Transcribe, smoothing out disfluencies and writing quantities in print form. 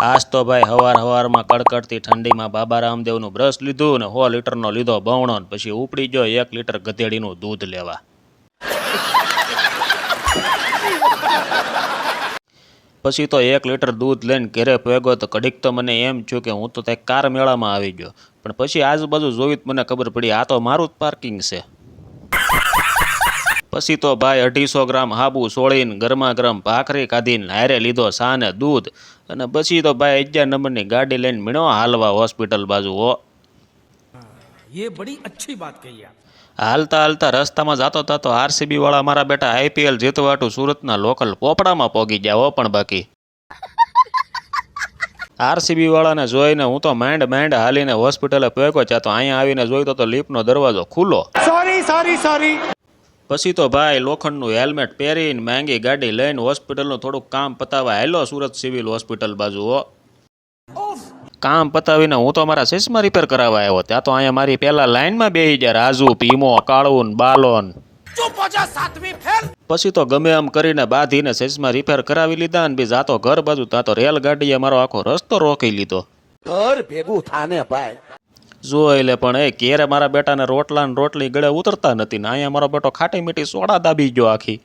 આજ તો ભાઈ હવારમાં કડકડતી ઠંડીમાં બાબા રામદેવનું બ્રશ લીધું ને 100 લીટરનો લીધો બવણો ને પછી ઉપડી ગયો 1 લીટર ગધેડીનું દૂધ લેવા. પછી તો 1 લીટર દૂધ લઈને ઘરે ભેગો તો ઘડીક તો મને એમ થયું કે હું તો ત્યાં કાર મેળામાં આવી ગયો, પણ પછી આજુબાજુ જોયું મને ખબર પડી આ તો મારું જ પાર્કિંગ છે. પછી તો ભાઈ 250 ગ્રામ હાબુ સોળીને ગરમા ગરમ ભાખરી કાઢીને હારે લીધો સા ને દૂધ, અને પછી તો ભાઈ 11 નંબરની ગાડી લઈને મીણો હાલવા હોસ્પિટલ બાજુ. ये बड़ी अच्छी बात कही आप. હાલતા રસ્તામાં જાતો આરસીબી વાળા મારા બેટા આઈપીએલ જીતવાટું સુરતના લોકલ પોપડામાં પોગી ગયા હો. પણ બાકી આરસીબી વાળાને જોઈને હું તો માંડ હાલીને હોસ્પિટલે પહોંચ્યો, ત્યાં તો અહીંયા આવીને જોઈ તો લિફ્ટનો દરવાજો ખુલ્લો. સોરી. પછી તો ભાઈ લોખંડનું હેલ્મેટ પહેરીને માંગી ગાડી લઈને હોસ્પિટલનું થોડુંક કામ પતાવવા હાલ્યો સુરત સિવિલ હોસ્પિટલ બાજુ. કામ પતાવીને હું તો મારા ચશ્મા રિપેર કરાવવા આવ્યો, ત્યાં તો અહીંયા મારી પહેલા લાઈનમાં બેસી ગયા રાજુ, ભીમો, કાળુન, બાલોન. પછી તો ગમે એમ કરીને બાંધીને ચશ્મા રિપેર કરાવી લીધા ને બી જાતો ઘર બાજુ, ત્યાં તો રેલગાડીએ મારો આખો રસ્તો રોકી લીધો. ઘર ભેગું થાને ભાઈ જોઈ લે, પણ એ ઘેરે મારા બેટાને રોટલા ને રોટલી ગળે ઉતરતા નથી ને અહીંયા મારો બેટો ખાટી મીઠી સોડા દાબી ગયો આખી.